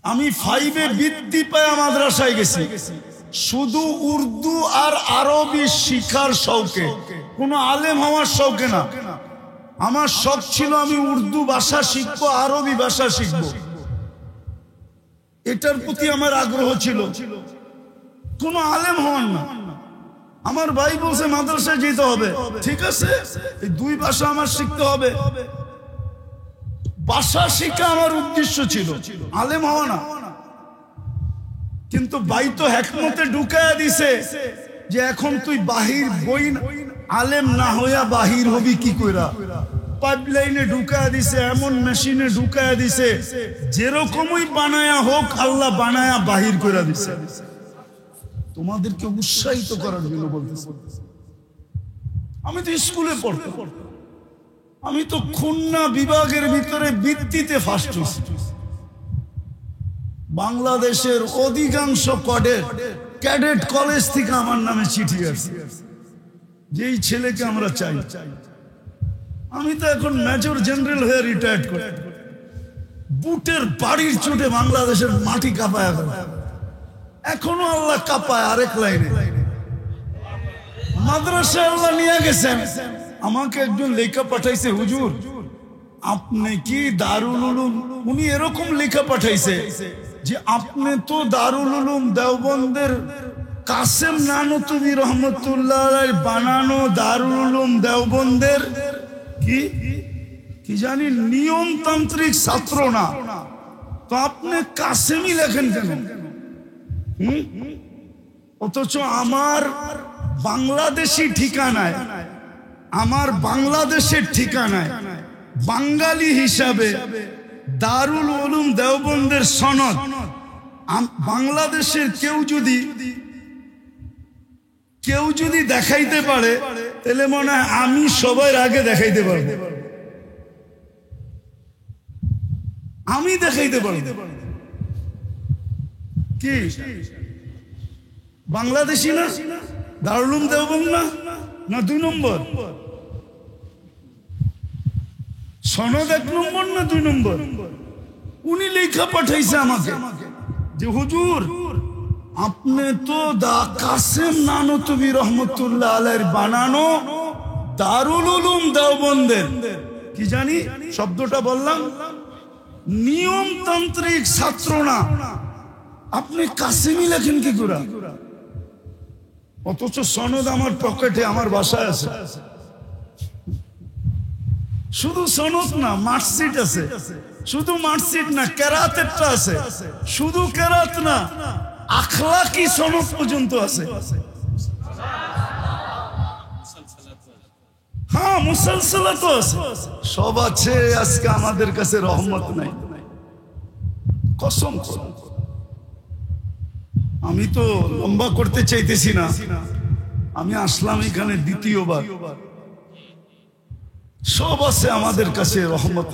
আমি 5-এ বৃত্তি পায় মাদ্রাসায় গেছি শুধু উর্দু আর আরবি শিখার শৌকে, কোনো আলেম হওয়ার শৌকে না। আমার শখ ছিল আমি উর্দু ভাষা শিখবো, আরবি ভাষা শিখবো, এটার প্রতি আমার আগ্রহ ছিল, কোনো আলেম হওয়ার না। আমার ভাই বলছে মাদ্রাসায় যেতে হবে, ঠিক আছে, এই দুই ভাষা আমার শিখতে হবে। ভাষা শিখা আমার উদ্দেশ্য ছিল, আলেম হওয়া না। কিন্তু ভাই তো হেকমতে ঢুকায়া দিছে যে এখন তুই বাহির বই আলেম না হইয়া বাহির হবি কি কইরা। পাইপলাইনে ঢুকায়া দিছে, এমন মেশিনে ঢুকায়া দিছে, যেরকমই বানায়া হোক আল্লাহ বানায়া বাহির কইরা দিছে। তোমাদেরকে উৎসাহিত করার জন্য বলতেছি। আমি তো স্কুলে পড়তাম, আমি তো খুলনা বিভাগের ভিতরে বৃত্তিতে ফার্স্ট হয়েছি। বাংলাদেশের অধিকাংশ ক্যাডেট কলেজ থেকে আমার নামে চিঠি আসছে, যেই ছেলেকে আমরা চাই। আমি তো এখন মেজর জেনারেল হয়ে রিটায়ার্ড করি, বুটের বাড়ির চোটে বাংলাদেশের মাটি কাঁপায় গেল, এখনো আল্লাহ কাঁপায় আরেক লাইনে। মাদ্রাসায় আল্লাহ নিয়ে গেছেন। আমাকে একজন লেখা পাঠাইছে, হুজুর আপনি কি দারুল উলুম, উনি এরকম লেখা পাঠাইছে যে আপনি তো দারুল উলুম দেওবন্দের কাসেম নানতুবি রহমতুল্লাহ বানানো দারুল উলুম দেওবন্দের কি জানি নিয়মতান্ত্রিক ছাত্র না, তো আপনি কাসেমই লেখেন কেন? অথচ আমার বাংলাদেশি ঠিকানায়, আমার বাংলাদেশের ঠিকানায় বাঙালি হিসাবে দারুল উলুম দেওবন্দের সনদ বাংলাদেশের কেউ যদি দেখাইতে পারে তাহলে মনে হয় আমি সবার আগে দেখাইতে পারবো, আমি দেখাইতে পারবো। কি বাংলাদেশি না, দারুল উলুম দেওবন্দ না 2 নম্বর সনদ, 1 নম্বর না 2 নম্বর? উনি লেখা পাঠাইছে আমাকে যে হুজুর আপনি তো কাসেম নানতুবি রহমতুল্লাহ আলাইহির বানানো দারুল উলুম দেওবন্দের কি জানি শব্দটা বললাম নিয়মতান্ত্রিক ছাত্র না, আপনি কাসেমই লেখেন কি করে? অথচ সনদ আমার পকেটে, আমার বাসায় আছে। শুধু সনদ না, মার্কশিট আছে, শুধু মার্কশিট না, কেরাতেরটা আছে, শুধু কেরাত না, আখলাকি সনদ পর্যন্ত আছে। হ্যাঁ, মুসালসালাত আছে, সব আছে। আজকে আমাদের কাছে রহমত নাই, কসম। আমি তো লম্বা করতে চাইতেছি না, আমি আসলাম এখানে দ্বিতীয়বার। সব আছে আমাদের কাছে, রহমত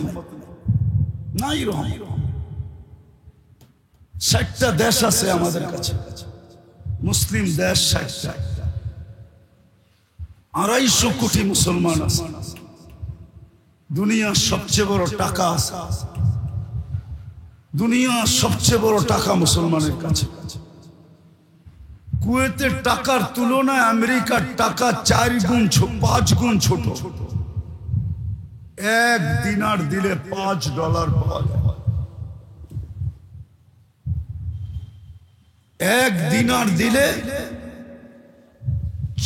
নাই, রহমত। 60টা দেশ আছে আমাদের কাছে, মুসলিম দেশ 60টা, 250 কোটি মুসলমান আছে। দুনিয়ার সবচেয়ে বড় টাকা আছে, দুনিয়ার সবচেয়ে বড় টাকা মুসলমানের কাছে। কুয়েতের টাকার তুলনায় আমেরিকার টাকা 4 গুণ 5 গুণ ছোট। 1 দিনার দিলে $5 পাওয়া যায়, 1 দিনার দিলে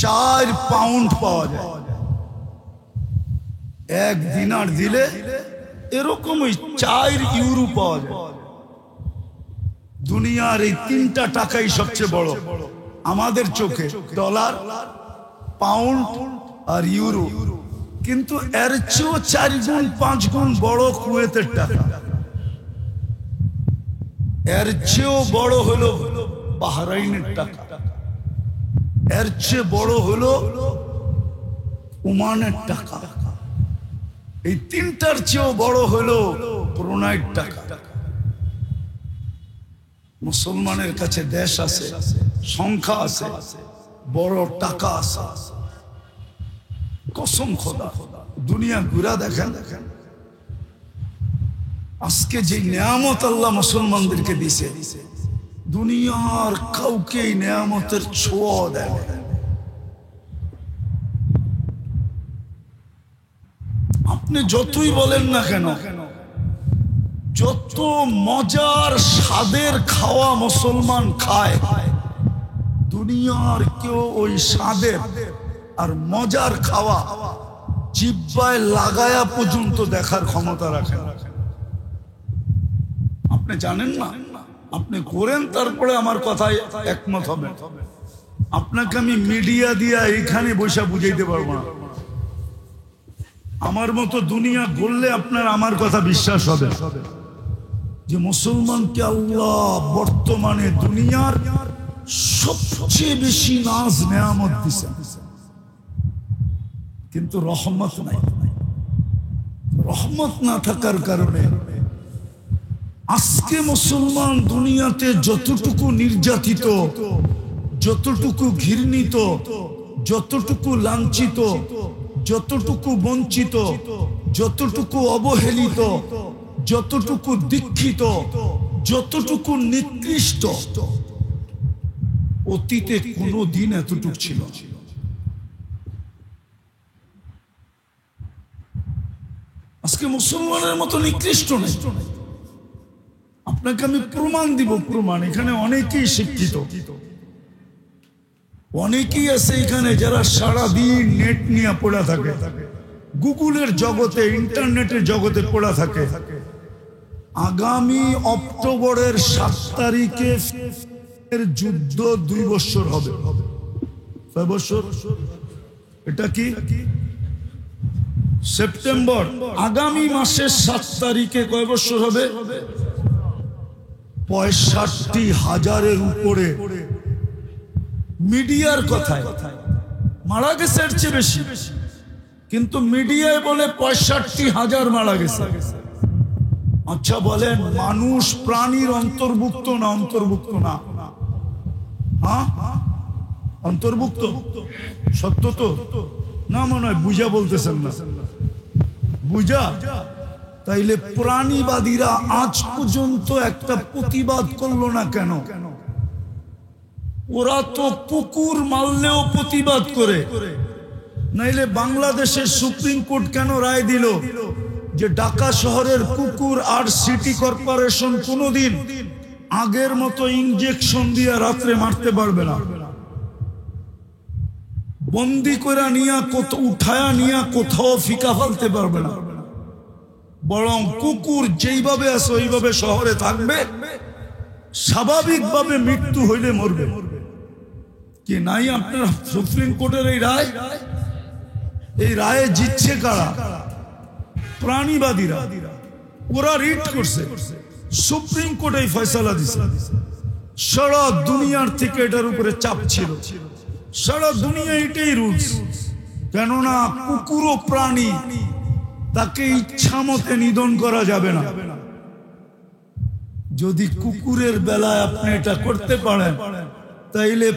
4 পাউন্ড পাওয়া যায়, 1 দিনার দিলে এরকমই 4 ইউরো পাওয়া যায়। দুনিয়ার এই 3টা টাকাই সবচেয়ে বড় আমাদের চোখে, ডলার, পাউন্ড আর ইউরো। কিন্তু এর চেয়েও 4 গুণ 5 গুণ বড় কুয়েতের টাকা, এর চেয়েও বড় হলো বাহরাইনের টাকা, এর চেয়ে বড় হলো ওমানের টাকা, এই 3টার চেয়েও বড় হলো ব্রুনাইয়ের টাকা। মুসলমানের কাছে দেশ আছে, সংখ্যা আছে, বড় টাকা আছে। কসম খোদা, দুনিয়া ঘুরা দেখেন, আজকে যে নিয়ামত আল্লাহ মুসলমানদেরকে দিয়েছে, দুনিয়ার কাউকে এই নিয়ামতের ছোঁয়া দেয় না। আপনি যতই বলেন না কেন, যত মজার স্বাদের খাওয়া মুসলমান খায়, দুনিয়ার কেউ ওই স্বাদের আর মজার খাওয়া জিহ্বায় লাগায়া পর্যন্ত দেখার ক্ষমতা রাখে না। আপনি জানেন না, আপনি করেন তারপরে আমার কথায় একমত হবে। আপনাকে আমি মিডিয়া দিয়া এইখানে বসে বুঝাইতে পারবো না। আমার মতো দুনিয়া গড়লে আপনার আমার কথা বিশ্বাস হবে যে মুসলমানকে আল্লাহ বর্তমানে দুনিয়ার সবচেয়ে বেশি নাজ নেয়ামত দিছে, কিন্তু রহমত নাই। রহমত না থাকার কারণে আজকে মুসলমান দুনিয়াতে যতটুকু নির্যাতিত, যতটুকু ঘৃণিত, যতটুকু লাঞ্ছিত, যতটুকু বঞ্চিত, যতটুকু অবহেলিত, যতটুকু দীক্ষিত, যতটুকু নিকৃষ্ট, অতীতে কোনো দিন এতটুকু ছিল। আজকে মুসলমানের মতো নিকৃষ্ট নেই। আপনাকে আমি প্রমাণ দিব, প্রমাণ। এখানে অনেকেই শিক্ষিত, অনেকেই আছে এখানে যারা সারাদিন নেট নিয়ে পড়া থাকে, গুগলের জগতে, ইন্টারনেটের জগতে পড়া থাকে। আগামী অক্টোবরের 7 তারিখে যুদ্ধ 2 বছর হবে। 6 বছর? এটা কি সেপ্টেম্বর? আগামী মাসের 7 তারিখে কয় বছর হবে? 65,000-এর উপরে মিডিয়ার কথায় মারা গেছে, এর চেয়ে বেশি, কিন্তু মিডিয়ায় বলে 65,000 মারা গেছে। আচ্ছা বলেন, মানুষ প্রাণীর অন্তর্ভুক্ত না অন্তর্ভুক্ত না? হ্যাঁ, অন্তর্ভুক্ত। সত্য তো না? মনে হয় বুঝা বলতেছেন না। বুঝা? তাইলে প্রাণীবাদীরা আজ পর্যন্ত একটা প্রতিবাদ করলো না কেন? ওরা তো কুকুর মারলেও প্রতিবাদ করে। নাইলে বাংলাদেশের সুপ্রিম কোর্ট কেন রায় দিল যে ঢাকা শহরের কুকুর আর সিটি কর্পোরেশন কোনোদিন আগের মতো ইনজেকশন দিয়ে রাত্রে মারতে পারবে না? বন্দি করে নিয়ে উঠায়া নিয়ে কোথাও ফিকা ফেলতে পারবে না। বরং কুকুর যেইভাবে আছে ওইভাবে শহরে থাকবে, স্বাভাবিকভাবে মৃত্যু হইলে মরবে। কি নাই আপনার সুপ্রিম কোর্টের এই রায়? এই রায়ে জিতছে কারা? প্রাণীবাদীরা। ওরা রিট করছে, সুপ্রিম কোর্ট এই ফয়সালা দিছে। সারা দুনিয়ার থেকে এটার উপরে চাপ ছিল, সারা দুনিয়া এটাই রুলস। কেননা কুকুরও প্রাণী, তাকে ইচ্ছা মতে নিধন করা যাবে না। যদি কুকুরের বেলায় আপনি এটা করতে পারেন, তাইলে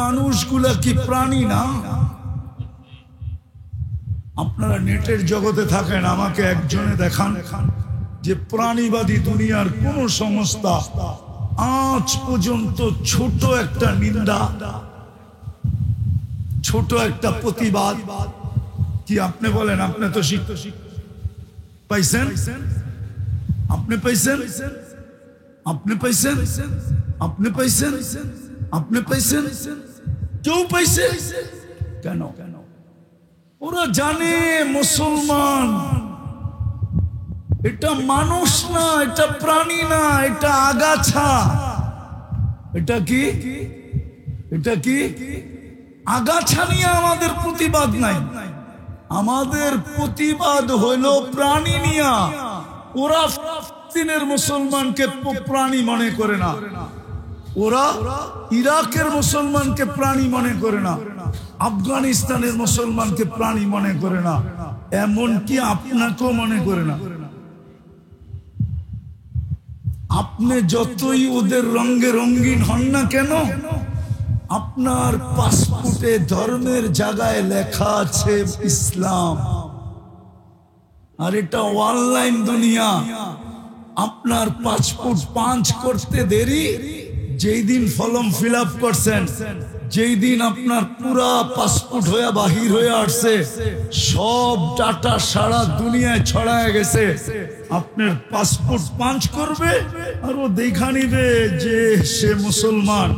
মানুষগুলা কি প্রাণী না? আপনারা নেটের জগতে থাকেন, আমাকে একজনে দেখান যে প্রাণীবাদী দুনিয়ার কোন সংস্থা আজ পর্যন্ত ছোট একটা নিন্দা, ছোট একটা প্রতিবাদ কি? আপনি বলেন, আপনি তো পাইছেন, আপনি পাইছেন, আপনি পাইছেন, আপনি পাইছেন, আপনি পাইছেন, কেউ পাইছে কেন? ওরা জানে মুসলমান এটা মানুষ না, এটা প্রাণী না, এটা আগাছা। এটা কি? এটা কি? আগাছা নিয়ে আমাদের প্রতিবাদ নাই, আমাদের প্রতিবাদ হইল প্রাণী নিয়া। ওরা ফিলিস্তিনের মুসলমানকে প্রাণী মনে করে না, ওরা ইরাকের মুসলমানকে প্রাণী মনে করে না, আফগানিস্তানের মুসলমানকে প্রাণী মনে করে না, এমনকি আপনাকেও মনে করে না। আপনি যতই ওদের রঙে রঙিন হন না কেন, আপনার পাসপোর্টে ধর্মের জায়গায় লেখা আছে ইসলাম। আর এটা অনলাইন দুনিয়া। আপনার পাসপোর্ট পাঞ্চ করতে দেরি, যেই দিন ফর্ম ফিল আপ করছেন, যেই দিন আপনার পুরা পাসপোর্ট হয়ে বাহির হয়ে আসছে, সব ডাটা সারা দুনিয়ায় ছড়ায় গেছে। আপনার পাসপোর্ট পাঞ্চ করবে আর ও দেখা নিবে যে সে মুসলমান।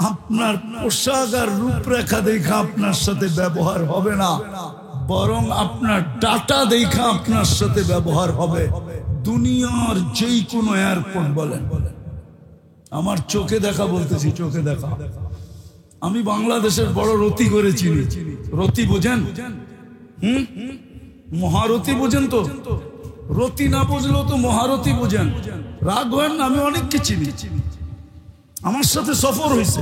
আপনার পোশাক আর রূপরেখা দেখা আপনার সাথে ব্যবহার হবে না, বরং আপনার ডাটা দেখা আপনার সাথে ব্যবহার হবে। দুনিয়ার যেই কোনো এয়ারপোর্ট বলেন, আমার চোখে দেখা বলতেছি, চোখে দেখা। আমি বাংলাদেশের বড় রতি করেছি। রতি বোঝেন? মহারতি বোঝেন তো? রতি না বুঝলেও তো মহারতি বোঝেন। রাগ হয় না, আমি অনেককে চিনি, আমার সাথে সফর হয়েছে।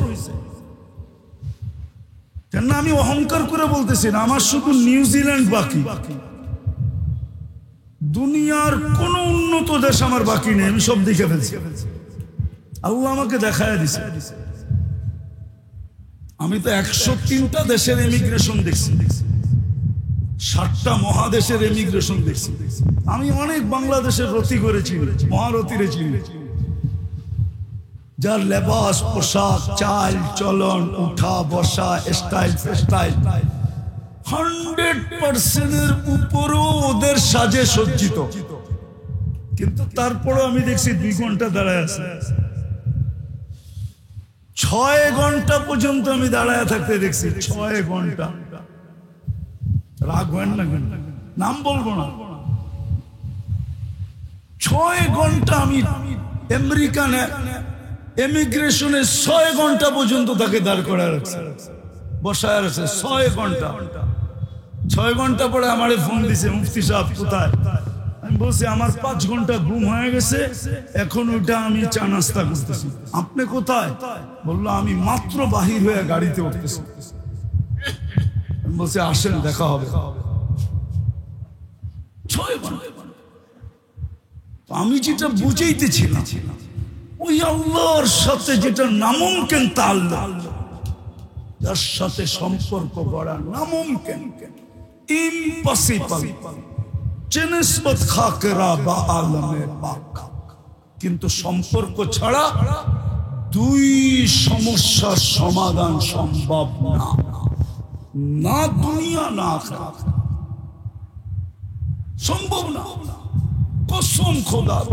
কেন আমি অহংকার করে বলতেছি না, আমার শুধু নিউজিল্যান্ড বাকি, দুনিয়ার কোন উন্নত দেশ আমার বাকি নেই। আমি সব দেখে ফেলছি, আল্লাহ আমাকে দেখায় দিছে। আমি তো 103টা দেশের ইমিগ্রেশন দেখছি, 7টা মহাদেশের ইমিগ্রেশন দেখছি। আমি অনেক বাংলাদেশের রতি করেছি, মহারতিরে চিনি, যার লেবাস, পোশাক, চাল চলন, উঠা বসা, স্টাইল ফেস্টাইল 100% উপরও ওদের সাজে সজ্জিত। কিন্তু তারপরও আমি দেখছি 2 ঘন্টা দাঁড়ায় আছে, 6 ঘন্টা পর্যন্ত আমি দাঁড়ায় থাকতে দেখছি, 6 ঘন্টা। রাগ হয় না, নাম বলবো না। 6 ঘন্টা আমি আমেরিকান ইমিগ্রেশনে 6 ঘন্টা পর্যন্ত তাকে দাঁড় করা রাখছে, বসায় রাখছে 6 ঘন্টা। 6 ঘন্টা পরে আমারে ফোন দিছে, মুফতি সাহেব কোথায়? আমি বলছি আমার 5 ঘন্টা ঘুম হয়ে গেছে, এখন ওইটা আমি চা নাস্তা করতেছি। আপনি কোথায়? বললো আমি মাত্র বাহির হয়ে গাড়িতে উঠতেছি। আমি বলছি আসেন, দেখা হবে। 6 ঘন্টা। আমি যেটা বুঝাইতেছিলাম, ওই আল্লাহর সাথে যেটা নামুমকিন তাআল্লুক, যার সাথে সম্পর্ক গড়া নামুমকিন, ইম্পসিবল, চিনিসবত খাকেরা বা আলমে পাক। কিন্তু সম্পর্ক ছাড়া 2 সমস্যার সমাধান সম্ভব না, না দুনিয়া না আখিরাত, সম্ভব না। কসম খোদার,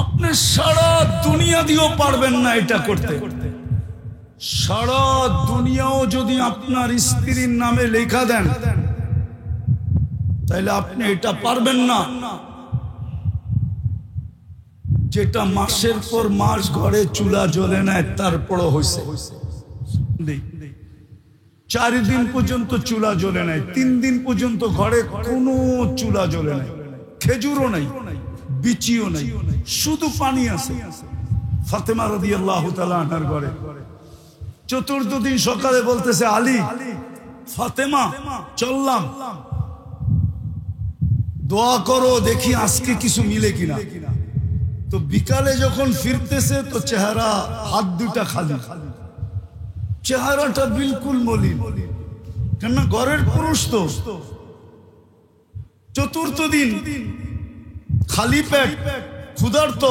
আপনি সারা দুনিয়া দিয়েও পারবেন না এটা করতে। সারা দুনিয়াও যদি আপনার স্ত্রীর নামে লেখা দেন, তাহলে আপনি এটা পারবেন না। যেটা মাসের পর মাস ঘরে চুলা জ্বলে না, তারপরও হয়েছে। 4 দিন পর্যন্ত চুলা জ্বলে নাই, 3 দিন পর্যন্ত ঘরে কোনো চুলা জ্বলে নাই, খেজুরও নাই, বিচিও নাই, শুধু পানি আছে। ফাতেমা রাদিয়াল্লাহু তাআলা আনহার ঘরে 4র্থ দিন সকালে বলতেছে, আলী, ফাতেমা চললাম, দোয়া করো দেখি আজকে কিছু মিলে কিনা। তো বিকালে যখন ফিরতেছে তো চেহারা, হাত দুটা খালি, চেহারাটা বিলকুল মলিন, কেননা ঘরের পুরুষ তো। 4র্থ দিন খালি পেট, ক্ষুধার্ত,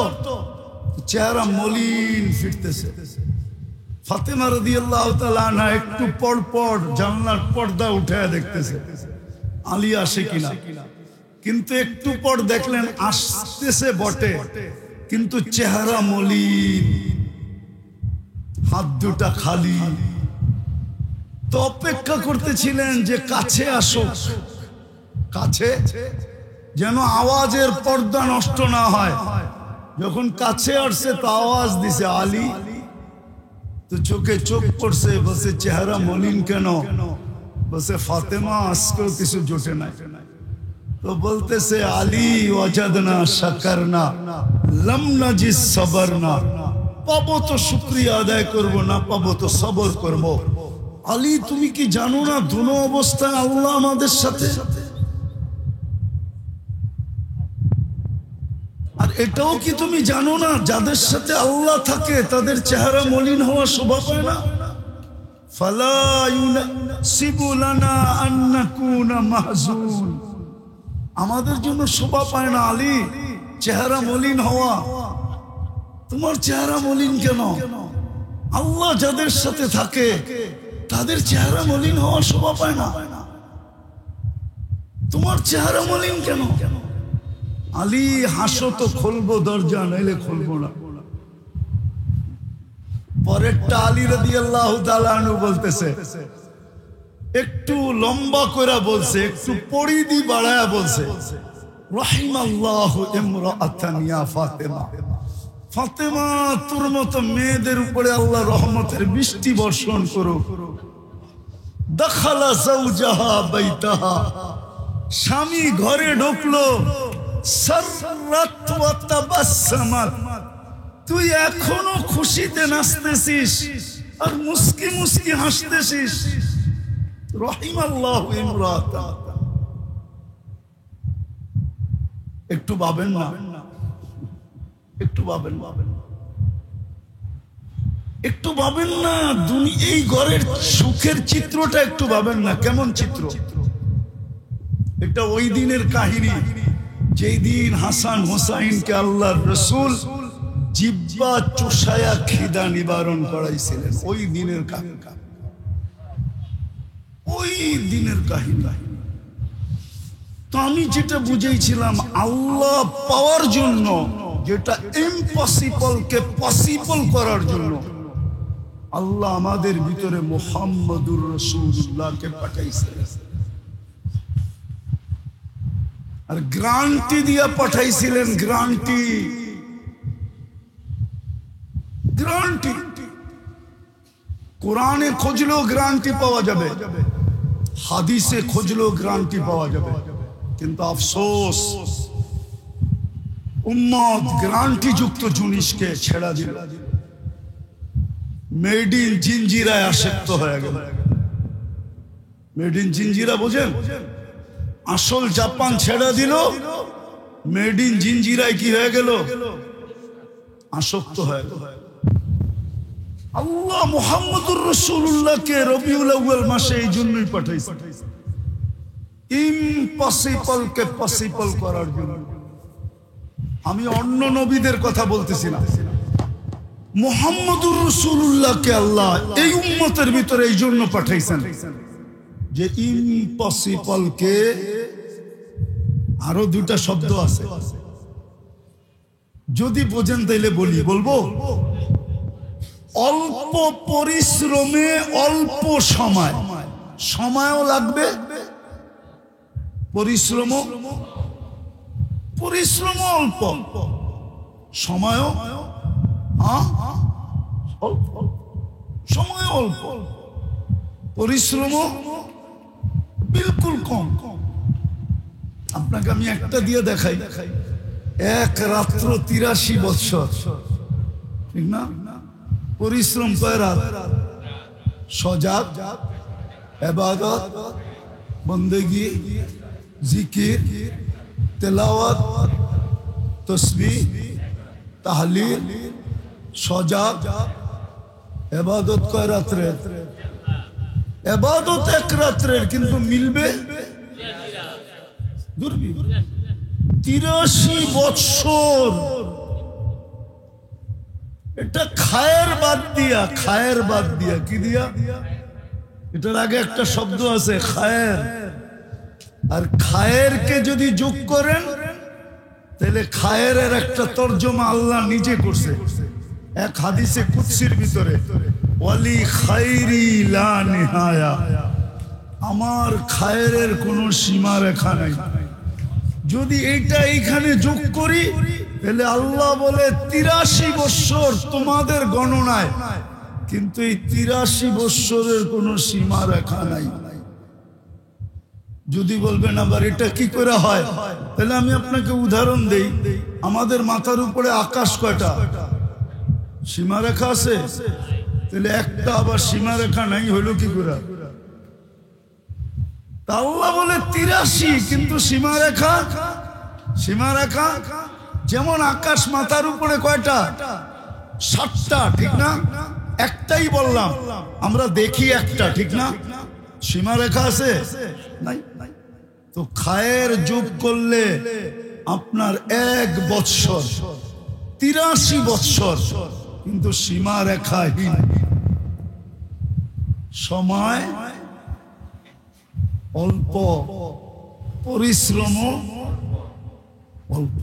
চেহারা মলিন ফিরতেছে। ফাতেমা রাদিয়াল্লাহু তাআলা আনহা একটু পর পর জানলার পর্দা উঠায় দেখতেছে আলী আসে কিনা। কিন্তু একটু পর দেখলেন আসতেছে বটে, কিন্তু চেহারা মলিন, হাত দুটা খালি। তো অপেক্ষা করতেছিলেন যে কাছে আসো, কাছে, যেন আওয়াজের পর্দা নষ্ট না হয়। যখন কাছে আসছে তো আওয়াজ দিছে, আলী। তো চোখে চোখ পড়ছে, বসে চেহারা মলিন কেন? বসে ফাতেমা আজকেও কিছু জোটে নাই। তো বলতেছে, আলী ওয়াজাদনা শাকারনা লাম নাজিস সাবরনা, পাবো তো শুকরিয়া আদায় করব, না পাবো তো সবর করব। আলী তুমি কি জানো না দুনো অবস্থায় আল্লাহ আমাদের সাথে? আর এটাও কি তুমি জানো না যাদের সাথে আল্লাহ থাকে তাদের চেহারা মলিন হওয়া শোভা পায় না? ফালা ইয়াহসিবু লানা আন নাকুনা মাহজুন। আমাদের জন্য শোভা পায় না আলী চেহারা মলিন হওয়া। তোমার চেহারা মলিন কেন? আল্লাহ যাদের সাথে থাকে তাদের চেহারা মলিন হওয়া শোভা পায় না। তোমার চেহারা মলিন কেন? আলী হাসো তো খুলবো দরজা, নাইলে খুলবো না। পরেরটা আলী রাদিয়াল্লাহু তাআলা আনহু বলতেছে, একটু লম্বা করে বলছে, একটু পরিধি বাড়ায়া বলছে, রাহিমাল্লাহু ইমরাআতান ইয়া ফাতেমা। ফাতেমা, তোর মতো মেয়েদের উপরে আল্লাহ রহমতের বৃষ্টি বর্ষণ করুক। দাখালা যাওজাহা বাইতাহা, স্বামী ঘরে ঢুকলো, সাররাত ওয়া তাবাসসামাত, তুই এখনো খুশিতে নাচতেছিস আর মুস্কি মুস্কি হাসতেছিস। রাহিমাল্লাহু ইমরাআতান। একটু ভাবেন না, একটু ভাবেন, একটু ভাবেন না, এই ঘরের সুখের চিত্রটা একটু ভাবেন না। কেমন চিত্র? এটা ওই দিনের কাহিনী যেই দিন হাসান হোসাইনকে আল্লাহর রাসূল জিহ্বা চুষায়া খিদা নিবারণ করাইছিলেন। ওই দিনের কাহিনী, ওই দিনের কাহিনী। তো আমি যেটা বুঝেছিলাম, আল্লাহ পাওয়ার জন্য, যেটা ইম্পসিবলকে পসিবল করার জন্য আল্লাহ আমাদের ভিতরে মুহাম্মদুর রাসূলুল্লাহকে পাঠাইছিলেন। আর গ্যারান্টি দিয়া পাঠাইছিলেন, গ্যারান্টি, গ্যারান্টি। কোরআনে খুঁজলেও গ্যারান্টি পাওয়া যাবে, হাদিসে খুঁজলেও গ্যারান্টি পাওয়া যাবে। কিন্তু আফসোস, উম্মত গ্যারান্টি যুক্ত জিনিসকে ছেড়া দিল, মেড ইন জিঞ্জিরায় আসক্ত হয়ে গেল। মেড ইন জিঞ্জিরা বোঝেন? আসল জাপান ছেড়া দিল, মেড ইন জিঞ্জিরায় কি হয়ে গেল? আসক্ত হয়ে গেল। আল্লাহ মুহাম্মদুর রাসূলুল্লাহকে রবিউল আউয়াল মাসে এই জন্যই পাঠাইছে, ইম্পসিবল কে পসিবল করার জন্য। আমি অন্য নবীদের কথা বলতেছি না, মুহাম্মদুর রাসূলুল্লাহকে আল্লাহ এই উম্মতের ভিতরে এই জন্য পাঠাইছেন যে ইম্পসিবল কে, আরো দুটা শব্দ আছে, যদি বোঝেন তাইলে বলি, বলবো। অল্প পরিশ্রমে অল্প সময়, সময়ও লাগবে, পরিশ্রম অল্প, সময়ও অল্প, সময় অল্প, পরিশ্রম বিলকুল কম। আপনাকে আমি একটা দিয়ে দেখাই, এক রাত্র ৮৩ বৎসর, ঠিক না? পরিশ্রম কয় রাত? সজাগ, ইবাদত, বন্দেগি, জিকির, তেলাওয়াত, তাসবিহ, তাহলিল, সজাগ, ইবাদত কয় রাত্রে? ইবাদত এক রাত্রের, কিন্তু মিলবে ৮৩ বৎসর। এটা খায়ের বাদ দিয়া, খায়ের বাদ দিয়া, কি দিয়া? এটার আগে একটা শব্দ আছে খায়ের, আর খায়েরকে যদি যোগ করেন তাহলে খায়ের একটা তর্জমা আল্লাহ নিজে করছে এক হাদিসে কুদসির ভিতরে, ওয়ালি খাইরি লা নিহায়া, আমার খায়েরের কোনো সীমা রেখা নাই। যদি এইটা এইখানে যোগ করি তাহলে আল্লাহ বলে ৮৩ বৎসর তোমাদের গণনায়, কিন্তু এই ৮৩ বৎসরের কোনো সীমা রেখা নাই। যদি বলবেন আবার এটা কি করে হয়, তাহলে আমি আপনাকে উদাহরণ দেই। আমাদের মাথার উপরে আকাশ কয়টা? সীমারেখা আছে, তাহলে একটা আবার সীমারেখা নাই হইল কি করে? আল্লাহ বলে ৮৩, কিন্তু সীমারেখা, সীমারেখা যেমন আকাশ মাথার উপরে কয়টা? ৭টা, ঠিক না? একটাই বললাম, আমরা দেখি একটা, ঠিক না? সীমা রেখা আছে নাই? তো খায়ের যোগ করলে আপনার 1 বৎসর 83 বৎসর, কিন্তু সীমা রেখাহীন সময় অল্প, পরিশ্রম অল্প।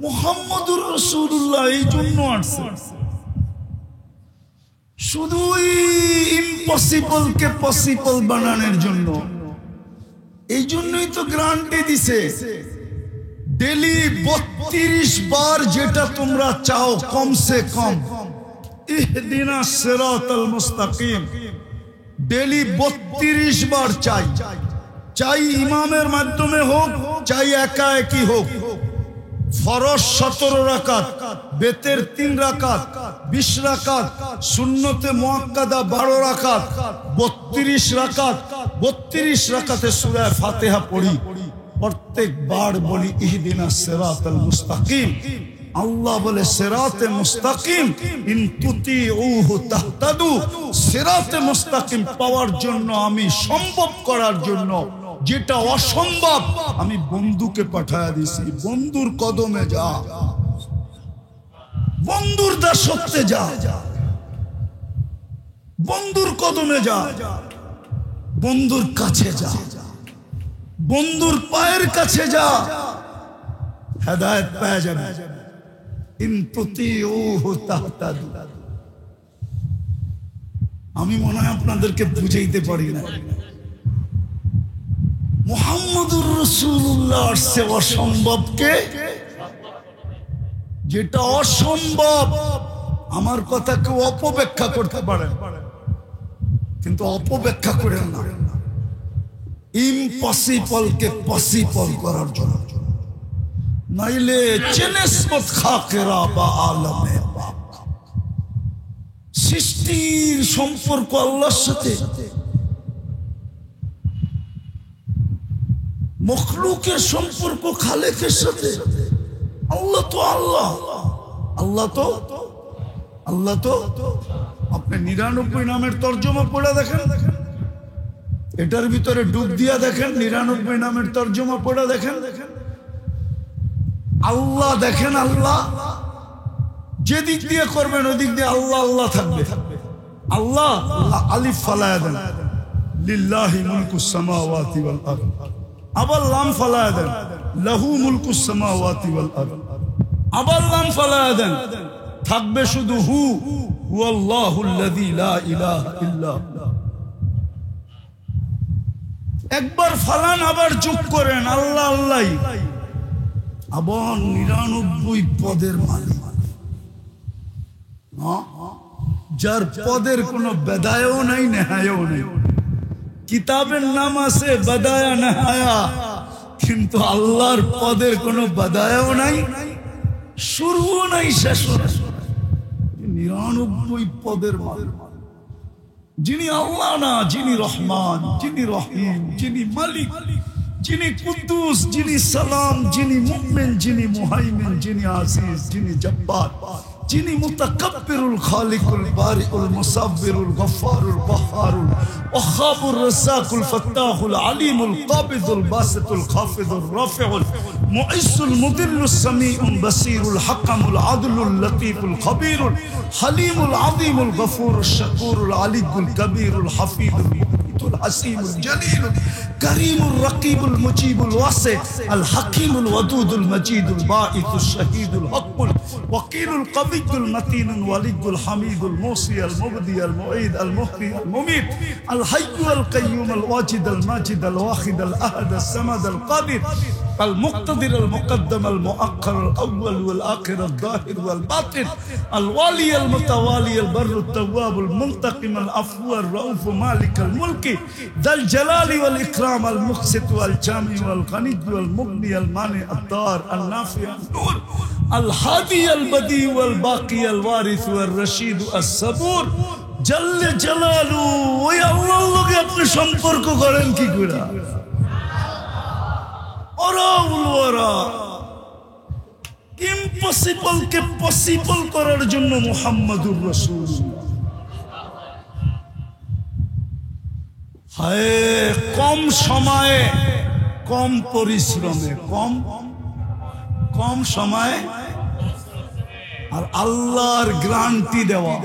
মুহাম্মদুর রাসূলুল্লাহ এই জন্য আসছেন, শুধুই ইম্পসিবল কে পসিবল বানানোর জন্য। এই জন্যই তো গ্যারান্টি দিছে, ডেলি 32 বার যেটা তোমরা চাও কমসে কম, ইহদিনাস সিরাতাল মুস্তাকিম, ডেলি 32 বার চাই। চাই ইমামের মাধ্যমে হোক, চাই একা একই হোক। ফরজ 17 রাকাত, বেতের 3 রাকাত, 20 রাকাত, সুন্নতে মুআক্কাদা 12 রাকাত, 32 রাকাত। 32 রাকাতে সূরা ফাতিহা পড়ি, প্রত্যেকবার বলি ইহদিনাস সিরাতাল মুস্তাকিম। আল্লাহ বলে সিরাতে মুস্তাকিম, ইন তুতিউহু তাহতাদু। সিরাতে মুস্তাকিম পাওয়ার জন্য, আমি সম্ভব করার জন্য, যেটা অসম্ভব আমি বন্ধুকে পাঠায়া দিছি। বন্ধুর কদমে যা, বন্ধুর দাসত্বে যা, বন্ধুর কদমে যা, বন্ধুর কাছে যা, বন্ধুর পায়ের কাছে যা, হেদায়েত পেয়ে যাবে। ইন তুতিউহু তাহতাদু। আমি মনে হয় আপনাদেরকে বুঝাইতে পারি না। মুহাম্মদুর রাসূলুল্লাহ আসছে অসম্ভবকে, যেটা অসম্ভব আমার কথা কেউ অপব্যাখ্যা করতে পারে, কিন্তু অপব্যাখ্যা করেন না। ইম্পসিবল কে পসিবল করার জন্য, নাইলে চেনেসমত খাকেরা বা আলমে পাক। সৃষ্টির সম্পর্ক আল্লাহর সাথে, মখলুকের সম্পর্ক খালেকের সাথে। আল্লাহ তো আল্লাহ, আল্লাহ তো আল্লাহ তো। আপনি 99 নামের তর্জমা পড়ে দেখেন, এটার ভিতরে ডুব দিয়া দেখেন, 99 নামের তর্জমা পড়ে দেখেন, আল্লাহ দেখেন। আল্লাহ যেদিক দিয়ে করবেন ওদিক দিয়ে আল্লাহ আল্লাহ থাকবে। আল্লাহ আলিফ ফালায়া দেন, লিল্লাহি মুলকুস সামাওয়াতি ওয়াল আরদ। আবার লাম ফালায়া দেন, লাহু মুলকুস সামাওয়াতি ওয়াল আরদ। আবার লাম ফালায়া দেন, থাকবে শুধু হু, হুয়াল্লাহুল্লাযী লা ইলাহা ইল্লা হু। একবার ফালান, আবার যোগ করেন, আল্লাহ আল্লাহ। আবার 99 পদের মালিক, যার পদের কোনো বেদায়ও নাই নেহায়ও নাই। কিতাবের নাম আছে বেদায়া নেহায়া, কিন্তু আল্লাহর পদের কোনো বেদায়ও নাই, শুরুও নাই, শেষও নাই। 99 পদের মালিক, যিনি আল্লাহ না, যিনি রহমান, যিনি রহিম, যিনি মালিক, যিনি কুদ্দুস, যিনি সালাম, যিনি মুমিন, যিনি মুহাইমিন, যিনি আজিজ, যিনি জব্বার, যিনি মুতাকাব্বিরুল খালিকুল বারিউল মুসাব্বিরুল গফফারুল কহ্হারুল ওয়াহাবুর রাজ্জাকুল ফাত্তাহুল আলিমুল কাবিদুল বাসিতুল খাফিদুর রাফিউল মুইসুল মুদিল্লুস সামিউল বাসিরুল হাকামুল আদলুল লতীফুল খবীরুল হালিমুল আযীমুল গফুরুশ শাকুরুল আলিয়ুল কবীরুল হাফিজুল الحسيم الجليل كريم الرقيب المجيب الواسع الحكيم الودود المجيد الباعث الشهيد الحق الوكيل القوي المتين الولي الحميد الموصي المبدي المعيد المحيي المميت الحي القيوم الواجد الماجد الواحد الاحد الصمد القادر المقتدر المقدم المؤخر الاول والاخر الظاهر والباطن الوالي المتوالي البر التواب المنتقم العفو الرؤوف مالك الملك ذا الجلال والإكرام المقسط والجامع والغني والمغني المانع الدار النافع النور الهادي البديع والباقي الوارث والرشيد الصبور جل جلاله ويا الله লোকে আপনি সম্পর্ক করেন কি করে ওরাউল ওয়ারা ইম্পসিবল কে পসিবল করার জন্য মুহাম্মদুর রাসূলুল্লাহ হায় কম সময়ে কম পরিশ্রমে কম সময়ে আর আল্লাহর গ্যারান্টি দেওয়া,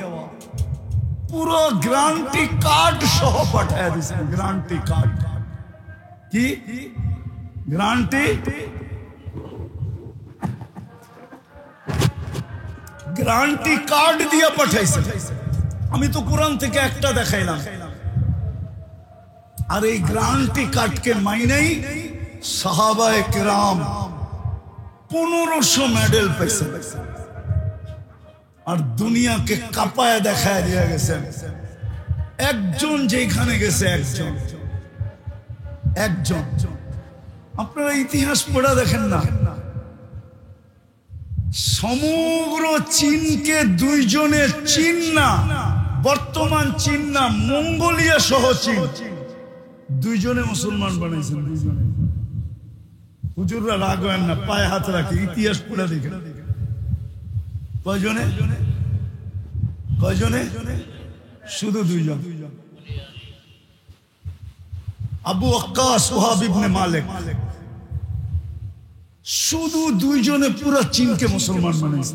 পুরো গ্যারান্টি কার্ড সহ পাঠায় দিয়েছেন। গ্যারান্টি কার্ড কি? গ্যারান্টি কার্ড দিয়ে পাঠাইছে। আমি তো কোরআন থেকে একটা দেখাইলাম, আর এই গ্যারান্টি কার্ডকে মাইনেই সাহাবায়ে কেরাম 1500 মেডেল পেয়েছেন আর দুনিয়াকে কাঁপায় দেখায় দিয়ে গেছেন। একজন যেখানে গেছে একজন আপনারা ইতিহাস পড়া দেখেন না, সমগ্র চীনকে দুইজনে, চীন না বর্তমান চীন না, মঙ্গোলিয়া সহ চীন, দুইজনে মুসলমান বানাইছেন। দুইজনে। হুজুররা রাগ হয় না, পায়ে হাত রাখে, ইতিহাস পড়া দেখেন। কয়জনে? শুধু দুইজন। আবু ওয়াক্কাস ওয়াহাব ইবনে মালিক, শুধু দুইজনে পুরো চীনকে মুসলমান বানাইছে।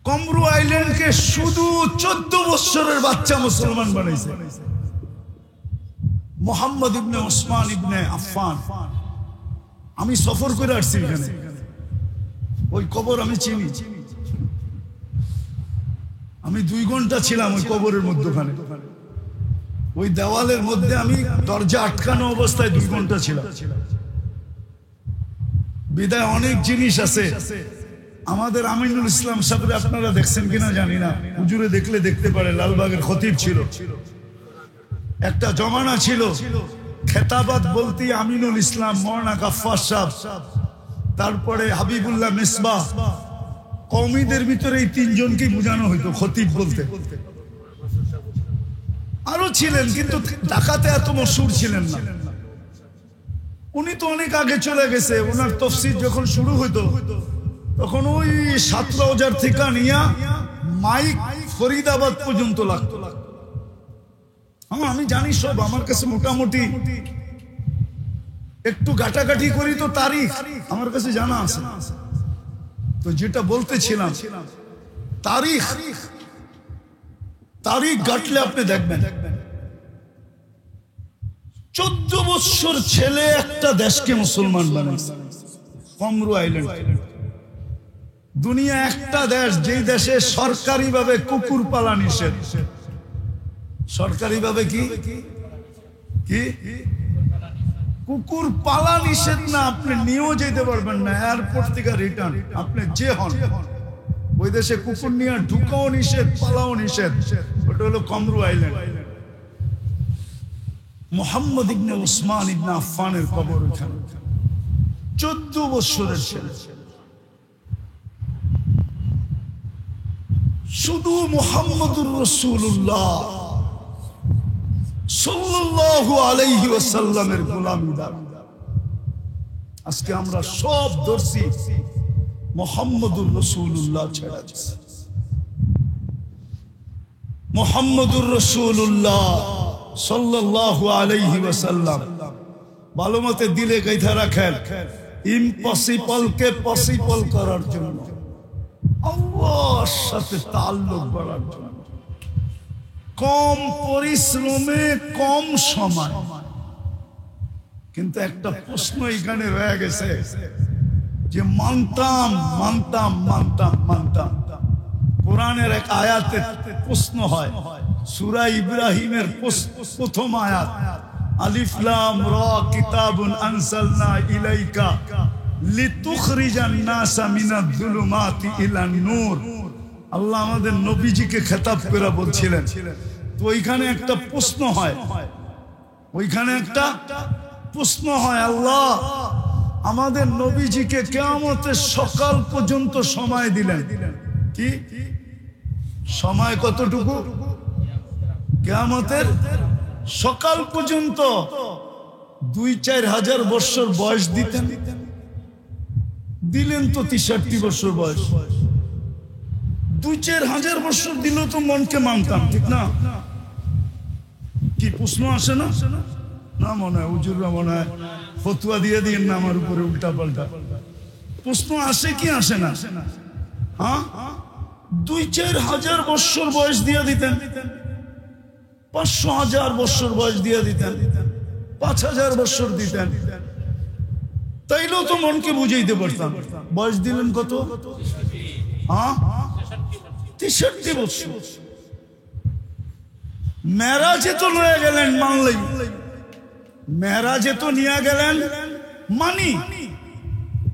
কমরু আইল্যান্ডকে শুধু 14 বছরের বাচ্চা মুসলমান বানাইছে। মোহাম্মদ ইবনে ওসমান ইবনে আফফান, আমি সফর করে আসছি এখানে, ওই কবর আমি চিনি। আমি 2 ঘন্টা ছিলাম ওই কবরের মধ্যখানে, ওই দেওয়ালের মধ্যে আমি দরজা আটকানো অবস্থায় 2 ঘন্টা ছিলাম। বিদায় অনেক জিনিস আছে। আমাদের আমিনুল ইসলাম সাহেব আপনারা দেখছেন কিনা জানি না, হুজুরে দেখলে দেখতে পারে, লালবাগের খতিব ছিল। একটা জমানা ছিল খেতাবাত বলতে আমিনুল ইসলাম, মৌলানা গাফফার সাহেব, তারপরে হাবিবুল্লাহ মিসবাহ, কওমিদের ভিতরে এই 3 জনকে বোঝানো হইতো খতিব বলতে। আরো ছিলেন কিন্তু ঢাকাতে এত মশহুর ছিলেন না। উনি তো অনেক আগে চলে গেছে। ওনার তাফসীর যখন শুরু হইতো তখন ওই 17,000 থেকে নিয়ে মাইক ফরিদাবাদ পর্যন্ত লাগতো। আমি জানি সব, আমার কাছে মোটামুটি একটু গাটাগাটি করি তো তারিখ আমার কাছে জানা আছে। তো যেটা বলতেছিলাম, তারিখ গাটলে আপনি দেখবেন 14 বছর ছেলে একটা দেশকে মুসলমান বানাইছে। কমরু আইল্যান্ড দুনিয়া একটা দেশ, যেই দেশে সরকারি ভাবে কুকুর পালা নিষেধ। সরকারি ভাবে কি কুকুর পালা নিষেধ না, আপনি নিয়েও যেতে পারবেন না। এয়ারপোর্ট থেকে রিটার্ন আপনি যে হন, ওই দেশে কুকুর নিয়ে ঢুকাও নিষেধ, পালাও নিষেধ। ওটা হলো কমরু আইল্যান্ড। মোহাম্মদ ইবনে উসমান ইবনে আফফানের কবর ওখানে। 14 বছরের ছেলে, শুধু মুহাম্মদুর রাসূলুল্লাহ সাল্লাল্লাহু আলাইহি ওয়াসাল্লামের গোলামীদার। আজকে আমরা সব ধরছি মুহাম্মদুর রাসূলুল্লাহ ছাড়া। মুহাম্মদুর রাসূলুল্লাহ সাল্লাল্লাহু আলাইহি ওয়াসাল্লাম ভালো মতে দিলে গাইথা রাখেন, ইম্পসিবল কে পসিবল করার জন্য, আল্লাহর সাথে তাল্লুক করার জন্য, কম পরিশ্রমে কম সময়। কিন্তু একটা প্রশ্ন এখানে রয়ে গেছে যে মানতাম কোরআনের এক আয়াতে প্রশ্ন হয়, সূরা ইব্রাহিমের প্রথম আয়াত, আলিফ লাম রা কিতাবুন আনসালনা ইলাইকা লিতুখরিজান নাসা মিনাজ যুলুমাতি ইলান নূর। আল্লাহ আমাদের নবীজিকে খেতাব করে বলছিলেন। তো ওইখানে একটা প্রশ্ন হয়, আল্লাহ আমাদের নবীজিকে কিয়ামতের সকাল পর্যন্ত সময় দিলেন। কি সময়? কতটুকু? কিয়ামতের সকাল পর্যন্ত 2-4 হাজার বছর বয়স দিলেন তো 63 বছর বয়স। 2-4 হাজার বছর দিল তো মনকে মানতাম, ঠিক না? কি প্রশ্ন আসে না? না মনে হয় হুজুররা মনে হয় ফতুয়া দিয়ে দিন না আমার উপরে উল্টা পাল্টা। প্রশ্ন আসে কি আসে না? হ্যাঁ, 2-4 হাজার বৎসর বয়স দিয়ে দিতেন, 500,000 বৎসর বয়স দিয়ে দিতেন, 5,000 বৎসর দিতেন, তাইলেও তো মনকে বুঝাইতে পারতাম। বয়স দিলেন কত? 63 বৎসর। মেরাজে তো লয়ে গেলেন, মানলেই মেরাজে তো নিয়ে গেলেন মানি,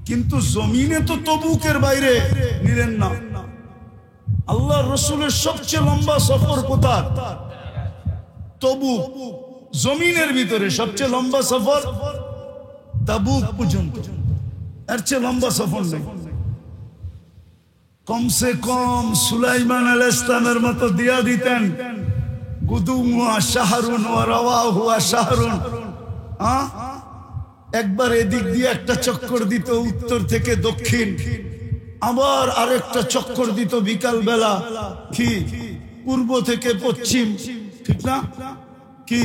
কিন্তু জমিনে তো তবুকের বাইরে নিলেন না। আল্লাহ রসুলের সবচেয়ে লম্বা সফর কোথায়? তবুক। জমিনের ভিতরে সবচেয়ে লম্বা সফর তাবুক পর্যন্ত, এর চেয়ে লম্বা সফর নেই। কমসে কম সুলাইমান আলাইহিস সালামের মতো দিয়া দিতেন, গুদুমুহা শাহরুন ওয়া রাওয়াহুয়া শাহরুন। একবার এদিক দিয়ে একটা চক্কর দিত উত্তর থেকে দক্ষিণ, আবার আরেকটা চক্কর দিত বিকাল বেলা কি পূর্ব থেকে পশ্চিম, ঠিক না? কি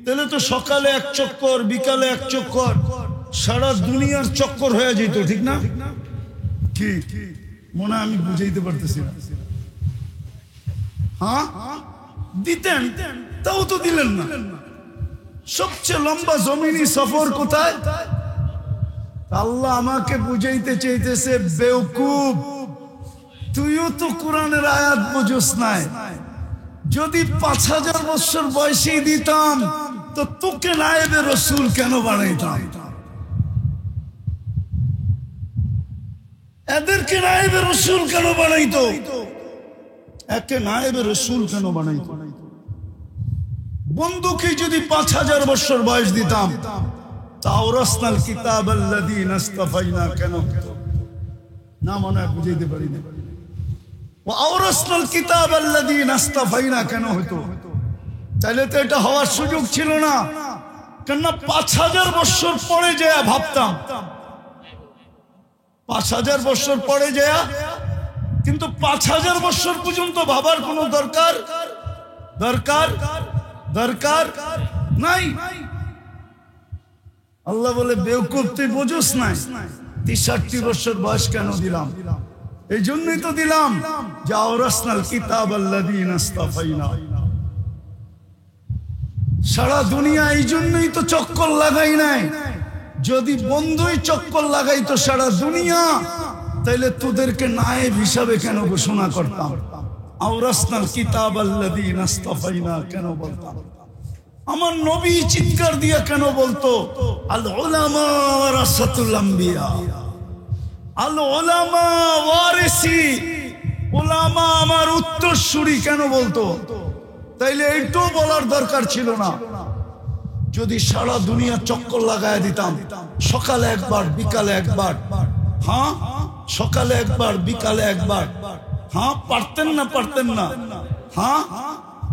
তাহলে তো সকালে এক চক্কর, বিকালে এক চক্কর, সারা দুনিয়ার চক্কর হয়ে যেত, ঠিক না? কি মনে আমি বুঝাইতে পারতেছি না। হ্যাঁ, দিতেন, তাও তো দিলেন না। সবচেয়ে লম্বা জমিনি সফর কোথায়? আল্লাহ আমাকে বুঝাইতে চাইতেছে, বেওকুফ, তুইও তো কোরআনের আয়াত বুঝোস নাই। যদি 5,000 বছর বয়সে দিতাম তো তোকে নায়েবে রসুল কেন বানাইতাম? এদেরকে নায়েবে রসুল কেন বানাইতো? একে নায়েবে রসুল কেন বানাইতো? বন্ধুকে যদি 5,000 বছর বয়স দিতাম, তাওরাসনাল কিতাব আল্লাযীনা ইসতাফাইনা কেন হতো না? মনে হয় বুঝাইতে পারি না। ওয়া আওরাসনাল কিতাব আল্লাযীনা ইসতাফাইনা কেন হতো? তাহলে তো এটা হওয়ার সুযোগ ছিল না। কেন 5,000 বছর পরে যায় ভাবতাম, 5,000 বছর পরে যায়, কিন্তু 5,000 বছর পর্যন্ত ভাবার কোনো দরকার দরকার দরকার নাই। আল্লাহ বলে, বেওকুফ, তুই বুঝোস না 63 বছর বয়স কেন দিলাম? এই জন্যই তো দিলাম যে আওরাসনাল কিতাব আল্লাযীনা ইসতাফাইনা। সারা দুনিয়া এই জন্যই তো চক্কর লাগাই নাই। যদি বন্ধুই চক্কর লাগাইতো সারা দুনিয়া, তাইলে তোদেরকে নায়েব হিসাবে কেন ঘোষণা করতাম? আওরাসনাল কিতাব আল্লাযীনা ইসতাফাইনা কেন বলতাম? আমার নবী চিৎকার দিয়া কেন বলতো, আল উলামা ওয়ারাসাতুল আম্বিয়া, আল উলামা ওয়ারিসি, উলামা আমার উত্তরসূরি কেন বলতো? তাইলে এইটাও বলার দরকার ছিল না। যদি সারা দুনিয়া চক্কর লাগায় দিতাম, সকালে একবার বিকালে একবার, হ্যাঁ, সকালে একবার বিকালে একবার, হ্যাঁ, পারতেন না? পারতেন না? হ্যাঁ,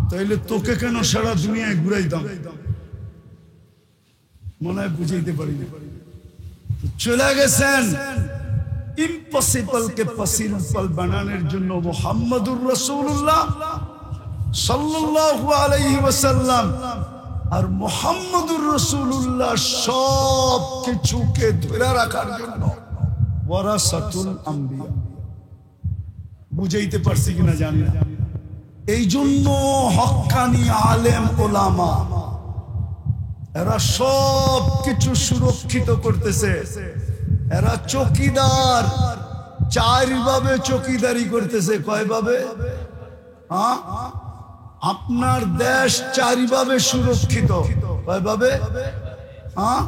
তাইলে তোকে কেন সারা দুনিয়ায় ঘুরাইতাম? মনে হয় বুঝাইতে পারি না। চলে গেছেন ইম্পসিবল কে পসিবল বানানোর জন্য মুহাম্মদুর রাসূলুল্লাহ সাল্লাল্লাহু আলাইহি ওয়াসাল্লাম। আর মুহাম্মদুর রাসূলুল্লাহ সব কিছুকে ধরে রাখার জন্য ওয়ারাসাতুল আম্বিয়া। বুঝাইতে পারছি কিনা জানি না। এই জন্য হক্কানি আলেম ওলামা এরা সব কিছু সুরক্ষিত করতেছে। এরা চৌকিদার, 4 ভাবে চৌকিদারি করতেছে। কয় ভাবে? হ্যাঁ, আপনার দেশ 4 ভাবে সুরক্ষিত। কয় ভাবে? হ্যাঁ,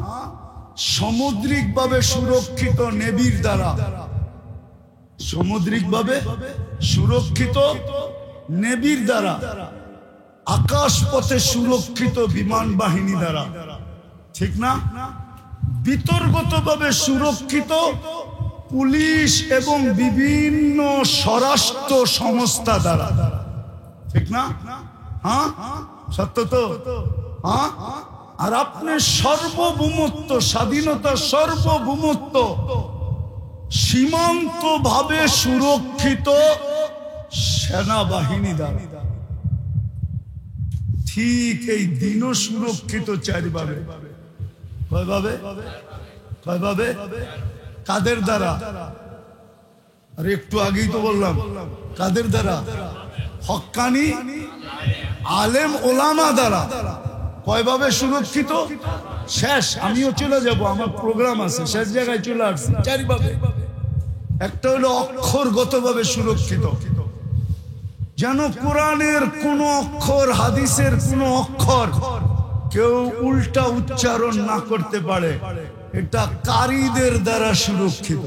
সামুদ্রিক ভাবে সুরক্ষিত নেভির দ্বারা, সামুদ্রিক ভাবে সুরক্ষিত নেভির দ্বারা, আকাশ পথে সুরক্ষিত বিমান বাহিনী দ্বারা, ঠিক না? বিতর্কতভাবে সুরক্ষিত পুলিশ এবং বিভিন্ন স্বরাষ্ট্র সংস্থা দ্বারা, ঠিক না? হ্যাঁ, সত্য তো? হ্যাঁ, আর আপনি সর্বভৌমত্ব, স্বাধীনতা, সর্বভৌমত্ব সীমান্ত ভাবে সুরক্ষিত সেনাবাহিনী দ্বারা, ঠিক এই দিনও সুরক্ষিত চারভাবে। কয়ভাবে? কয়ভাবে? কাদের দ্বারা? আর একটু আগেই তো বললাম কাদের দ্বারা? হক্কানি আলেম ওলামা দ্বারা। কয়ভাবে সুরক্ষিত? শেষ, আমিও চলে যাব, আমার প্রোগ্রাম আছে, শেষ জায়গায় চলে আসছি। চারভাবে। একটা হলো অক্ষরগতভাবে সুরক্ষিত, যেন কোরআনের কোন অক্ষর, হাদিসের কোন অক্ষর কেউ উল্টা উচ্চারণ না করতে পারে। এটা কারীদের দ্বারা সুরক্ষিত,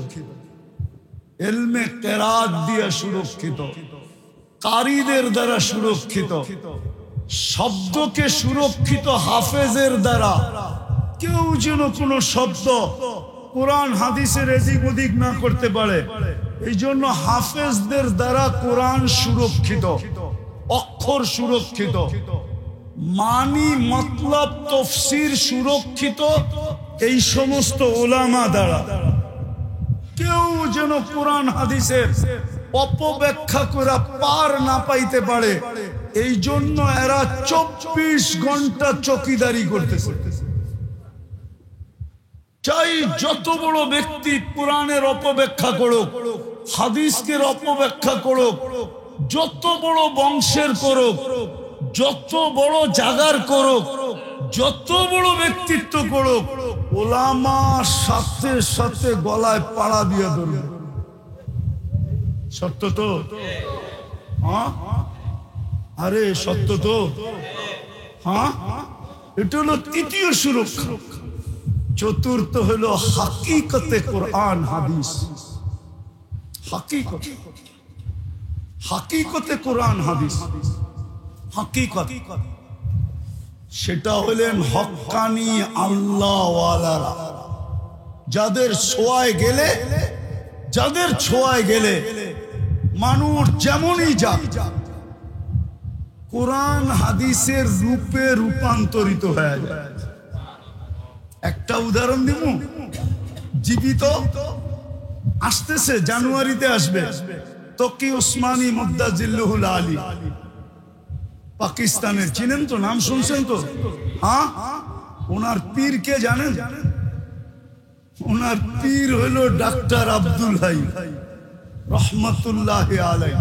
ইলমে কেরাত দিয়ে সুরক্ষিত, কারীদের দ্বারা সুরক্ষিত। শব্দকে সুরক্ষিত হাফেজের দ্বারা। কেউ যেন কোন শব্দ কোরআন হাদিসের এদিক ওদিক না করতে পারে, এই জন্য হাফেজদের দ্বারা কোরআন সুরক্ষিত, অক্ষর সুরক্ষিত, মানি মতলব তফসির সুরক্ষিত এই সমস্ত ওলামা দ্বারা। কেউ যেন কোরআন হাদিসের অপব্যাখ্যা করে পার না পাইতে পারে, এই জন্য এরা 24 ঘন্টা চকিদারি করতেছে। চাই যত বড় ব্যক্তি কোরআনের অপব্যাখ্যা করুক, হাদিসকে অপব্যাখ্যা করুক, যত বড় বংশের করুক, যত বড় জাগার করুক, যত বড় ব্যক্তিত্ব করুক, ওলামার সাথে সাথে গলায় পাড়া দিয়ে ধরবে। সত্য তো? হ্যাঁ, আরে সত্য তো? হ্যাঁ, এটা হলো তৃতীয় সুরক্ষা। চতুর্থ হলো হাকিকতে কোরআন হাদিস। হাকিকত, হাকিকতে কোরআন হাদিস, হাকিকত। সেটা হলেন হক্কানি আল্লাহওয়ালারা, যাদের ছোঁয়ায় গেলে, যাদের ছোঁয়ায় গেলে মানুষ যেমনই যাক কোরআন হাদিসের রূপে রূপান্তরিত হয়ে যায়। একটা উদাহরণ দিব, জীবিত আসতেছে, জানুয়ারিতে আসবে তকি উসমানী মুদ্দাজিল্লুহুল আলী, পাকিস্তানের, চিনেন তো? নাম শুনছেন তো? হ্যাঁ, ওনার পীর কে জানেন? ওনার পীর হইল ডাক্তার আব্দুল হাই রহমতুল্লাহ আলাই।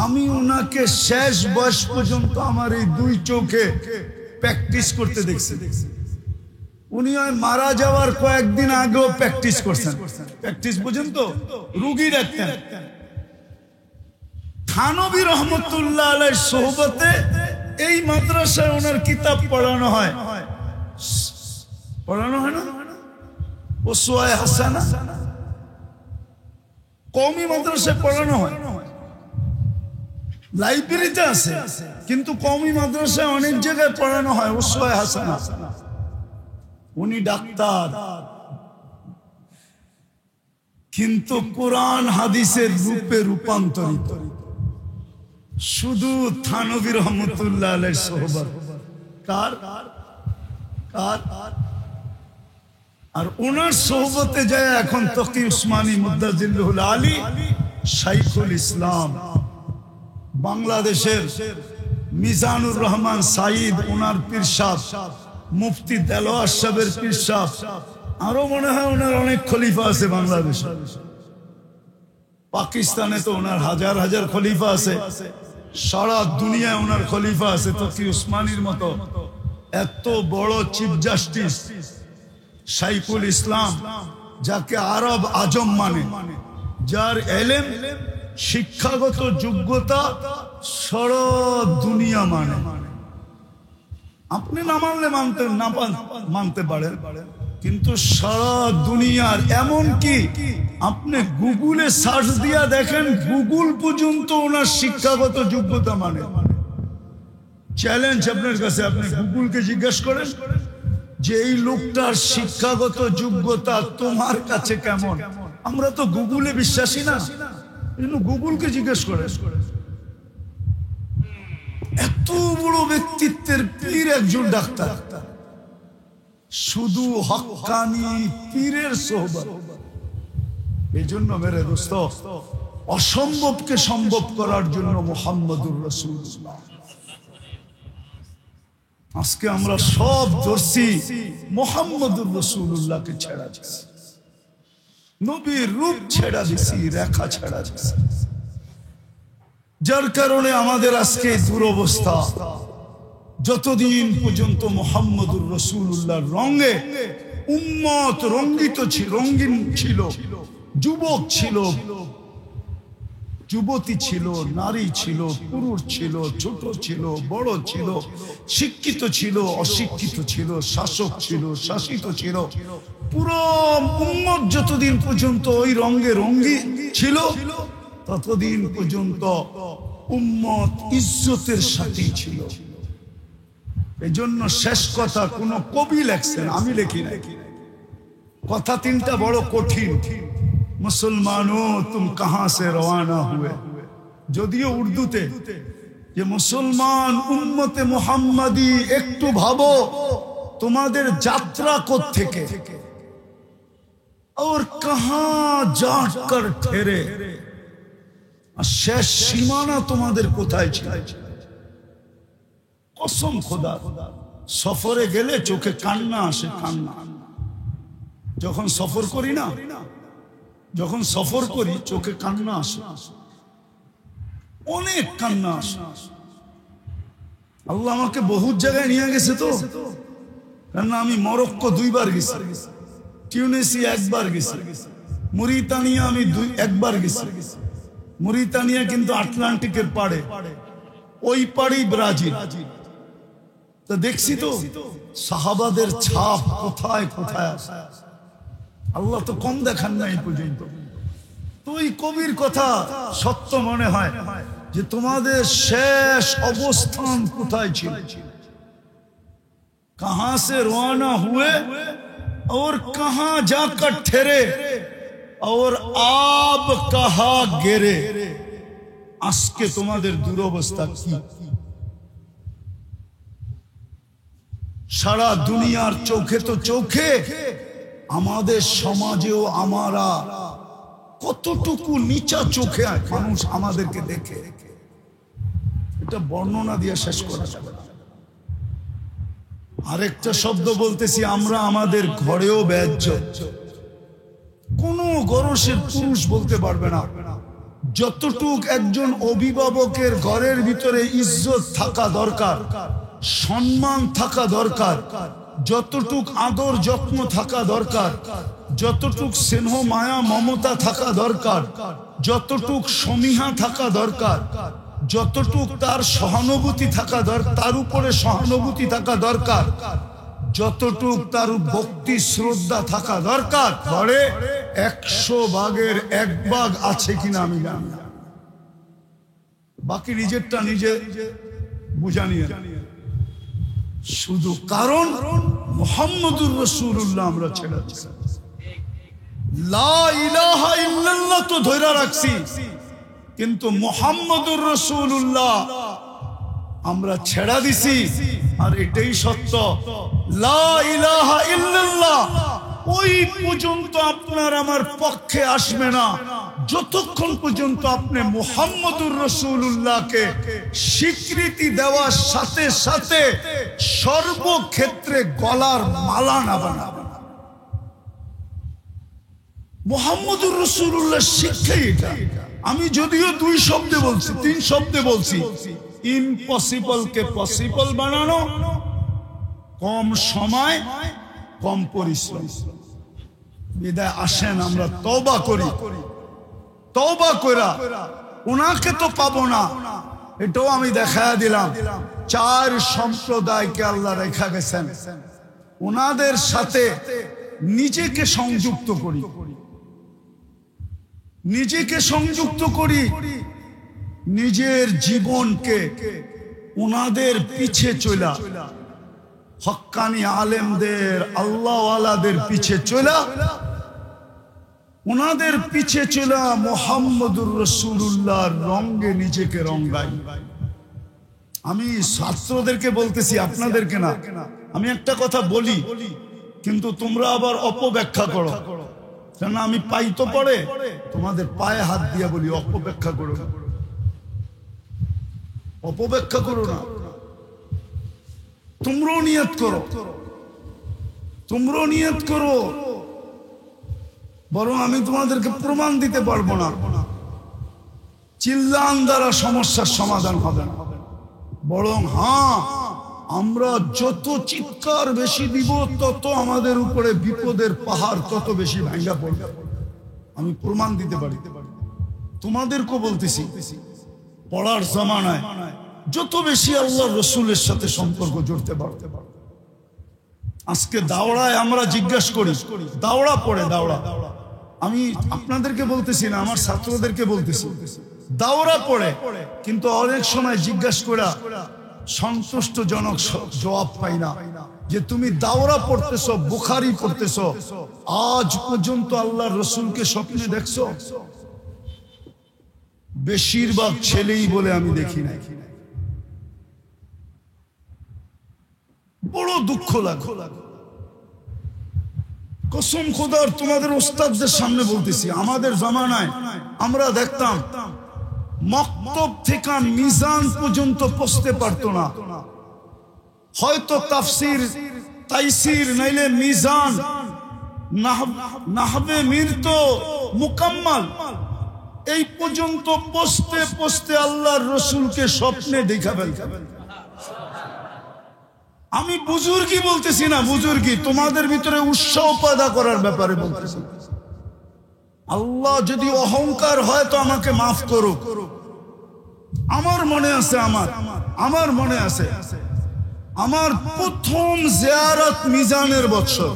আমি ওনাকে শেষ বয়স পর্যন্ত আমার এই দুই চোখে প্র্যাকটিস করতে দেখছি। উনি মারা যাওয়ার কয়েকদিন আগেও প্র্যাকটিস করছেন। প্র্যাকটিস বুঝেন তো? রুগী দেখতেন। থানবী রহমতুল্লাহ আলাইহির সোহবতে এই মাদ্রাসায় ওনার কিতাব পড়ানো হয়। পড়ানো হয় না? উসওয়ায়ে হাসানা কওমি মাদ্রাসায় পড়ানো হয়, লাইব্রেরিতে আছে, কিন্তু কওমি মাদ্রাসায় অনেক জায়গায় পড়ানো হয় উসওয়ায়ে হাসানা। উনি ডাক্তার, কিন্তু কোরআন হাদিসের রূপে রূপান্তরিত। শুধু থানবী রহমতুল্লাহ আলাইহির সোহবত। কার? কার? আর ওনার সোহবতে যায় এখন তকি উসমানী মুদ্দাজিল্লুহুল আলী শাইখুল ইসলাম, বাংলাদেশের মিজানুর রহমান সাঈদ ওনার পীর সাহেব, মুফতি দেলোয়ার সাহেবের পীর সাহেব, আরো মনে হয় ওনার অনেক খলিফা আছে বাংলাদেশে। পাকিস্তানে তো ওনার হাজার হাজার খলিফা আছে, সারা দুনিয়ায় ওনার খলিফা আছে। তকি উসমানীর মতো এত বড় চিফ জাস্টিস শাইখুল ইসলাম, যাকে আরব আজম মানে, যার এলেম শিক্ষাগত যোগ্যতা সারা দুনিয়া মানে। আপনি না মানলে মানতে পারেন, কিন্তু সারা দুনিয়ার, এমন কি আপনি গুগলে সার্চ দিয়া দেখেন, গুগল পর্যন্ত ওনার শিক্ষাগত যোগ্যতা মানে। চ্যালেঞ্জ আপনার কাছে, আপনি গুগলকে জিজ্ঞেস করেন যে এই লোকটার শিক্ষাগত যোগ্যতা তোমার কাছে কেমন। আমরা তো গুগলে বিশ্বাসী না, কিন্তু গুগলকে জিজ্ঞেস করে। এত বড় ব্যক্তিত্বের পীর একজন ডাক্তার, শুধু হক্কানি পীরের সোহবত। এই জন্য মেরে দোস্ত, অসম্ভবকে সম্ভব করার জন্য মুহাম্মদুর রাসূলুল্লাহ আজকে আমরা সব ধরছি মুহাম্মদুর রাসূলুল্লাহকে ছেড়া দিছি, নবীর রূপ ছেড়া দিছি, রেখা ছেড়া দিছি, যার কারণে আমাদের আজকে দুরবস্থা। যতদিন পর্যন্ত মুহাম্মদুর রাসূলুল্লাহর রঙে উম্মত রঙ্গিত ছিল, রঙিন ছিল, যুবক ছিল, যুবতী ছিল, নারী ছিল, পুরুষ ছিল, ছোট ছিল, বড় ছিল, শিক্ষিত ছিল, অশিক্ষিত ছিল, শাসক ছিল, শাসিত ছিল, পুরো উম্মত যতদিন পর্যন্ত ওই রঙে রঙ্গি ছিল ততদিন পর্যন্ত উম্মত ইজ্জতের সাথে ছিল। এজন্য শেষ কথা কোন কবি লেখছেন, আমি লিখি না, কথা তিনটা বড় কঠিন। মুসলমানো তুম কাহা সে রওয়ানা হুয়ে, যদিও উর্দুতে, যে মুসলমান উম্মতে মুহাম্মাদি একটু ভাবো তোমাদের যাত্রা কোত্থেকে, और कहां जाकर ठहरे, শেষ সীমানা তোমাদের কোথায় ছিল। কসম খোদা, সফরে গেলে চোখে কান্না আসে, কান্না। যখন সফর করি না, যখন সফর করি চোখে কান্না আসে, অনেক কান্না আসে। আল্লাহ আমাকে বহুত জায়গায় নিয়ে গেছে তো, কেননা আমি মরক্কো 2 বার গেছি, টিউনিসিয়া 1 বার গেছি, মরিতানিয়া আমি একবার গেছি। মরিতানিয়া কিন্তু আটলান্টিকের পাড়ে, ওই পাড়েই ব্রাজিল। তো দেখছি তো সাহাবাদের ছাপ কোথায় কোথায় আছে। আল্লাহ তো কম দেখান না এই পর্যন্ত। তো এই কবির কথা সত্য মনে হয় যে তোমাদের শেষ অবস্থান কোথায় ছিল, कहां से रवाना हुए और कहां जाकर ठहरे और आब कहां गिरे। আজকে তোমাদের দুরবস্থা কি? সারা দুনিয়ার চোখে তো চোখে, আমাদের সমাজেও আমরা কতটুকু নিচা চোখে মানুষ আমাদেরকে দেখে, এটা বর্ণনা দিয়ে শেষ করা যাবে না। আরেকটা শব্দ বলতেছি, আমরা আমাদের ঘরেও বেজ্জত, কোনো গরসের পুরুষ বলতে পারবে না। যতটুক একজন অভিভাবকের ঘরের ভিতরে ইজ্জত থাকা দরকার, সম্মান থাকা দরকার, যতটুক আদর যত্ন থাকা দরকার, যতটুক স্নেহ মায়া মমতা থাকা দরকার, যতটুক সমীহা থাকা দরকার, যতটুক তার সহানুভূতি থাকা দরকার, তার উপরে সহানুভূতি থাকা দরকার, যতটুক তার ভক্তি শ্রদ্ধা থাকা দরকার, ঘরে 100 ভাগের 1 ভাগ আছে কিনা আমি জানি না। বাকি নিজেরটা নিজে বুঝা নিয়ে, শুধু কারণ মুহাম্মদুর রাসূলুল্লাহ আমরা ছেড়ে দিছি, লা ইলাহা ইল্লাল্লাহ তো ধরে রাখছি, কিন্তু মুহাম্মদুর রাসূলুল্লাহ আমরা ছেড়া দিছি। আর এটাই সত্য, লা ইলাহা ইল্লাল্লাহ ওই পর্যন্ত আপনার আমার পক্ষে আসবে না যতক্ষণ পর্যন্ত আপনি মুহাম্মদুর রাসূলুল্লাহকে স্বীকৃতি দেওয়ার সাথে সাথে সর্বক্ষেত্রে গলার মালা না বানাবেন। মুহাম্মদুর রাসূলুল্লাহ শিক্ষাই এটা। আমি যদিও 2 শব্দে বলছি, 3 শব্দে বলছি, ইম্পসিবল কে পসিবল বানানো, কম সময় কম পরিশ্রম। বিদায় আসেন আমরা তওবা করি, তওবা কইরা উনাকে তো পাবো না, এটাও আমি দেখায়া দিলাম। 4 সম্প্রদায়কে আল্লাহ রেখা গেছেন, উনাদের সাথে নিজেকে সংযুক্ত করি, নিজেকে সংযুক্ত করি, নিজের জীবনকে উনাদের পিছে চলা, হক্কানি আলেমদের আল্লাহওয়ালাদের পিছে চলা, উনাদের পিছে চলা, মুহাম্মদুর রাসূলুল্লাহর রঙে নিজেকে রঙাই। আমি ছাত্রদেরকে বলতেছি, আপনাদেরকে না। আমি একটা কথা বলি কিন্তু তোমরা আবার অপব্যাখ্যা করো, কেন আমি পাই তো পড়ে তোমাদের পায়ে হাত দিয়া বলি, অপব্যাখ্যা করো না, অপব্যাখ্যা করো না। তোমরাও নিয়ত করো, তোমরাও নিয়ত করো। বরং আমি তোমাদেরকে প্রমাণ দিতে পারবো না, চিল্লান দ্বারা সমস্যার সমাধান হবে না। বরং হ্যাঁ, আমরা যত চিৎকার বেশি দিব তত আমাদের উপরে বিপদের পাহাড় তত বেশি ভাঙা পড়বে। আমি প্রমাণ দিতে পারি। তোমাদেরকে বলতেছি, পড়ার জামানায় যত বেশি আল্লাহ রসুলের সাথে সম্পর্ক জড়তে পারতে পারো। আজকে দাওড়ায় আমরা জিজ্ঞাসা করি, দাওড়া পড়ে, দাওড়া। আমি আপনাদেরকে বলতেছি না, আমার ছাত্রদেরকে বলতেছি, দাওড়া পড়ে, কিন্তু অনেক সময় জিজ্ঞাসা করা সন্তুষ্টজনক জবাব পাই না যে তুমি দাওরা পড়তেছ, বুখারী পড়তেছ, আজ পর্যন্ত আল্লাহর রসুলকে স্বপ্নে দেখছো? বেশিরভাগ ছেলেই বলে আমি দেখি নাই। বড় দুঃখ লাগে। কসম খোদার তোমাদের ওস্তাদদের সামনে বলতেছি, আমাদের জামানায় আমরা দেখতাম মক্তব থেকে মিজান পর্যন্ত পৌঁছতে পারতো না। হয়তো তাফসির, তাইসির, নাইলে মিজান, নাহবে মির তো মুকাম্মাল, এই পর্যন্ত পৌঁছতে পৌঁছতে আল্লাহর রসুলকে স্বপ্নে দেখা ফেলতে। আমি বুজুর্গি বলতেছি না, বুজুর্গি তোমাদের ভিতরে উৎসাহ পয়দা করার ব্যাপারে বলতেছি। আল্লাহ যদি অহংকার হয় তো আমাকে মাফ করো। আমার মনে আছে, আমার মনে আছে, আমার প্রথম জিয়ারত মিজানের বছর,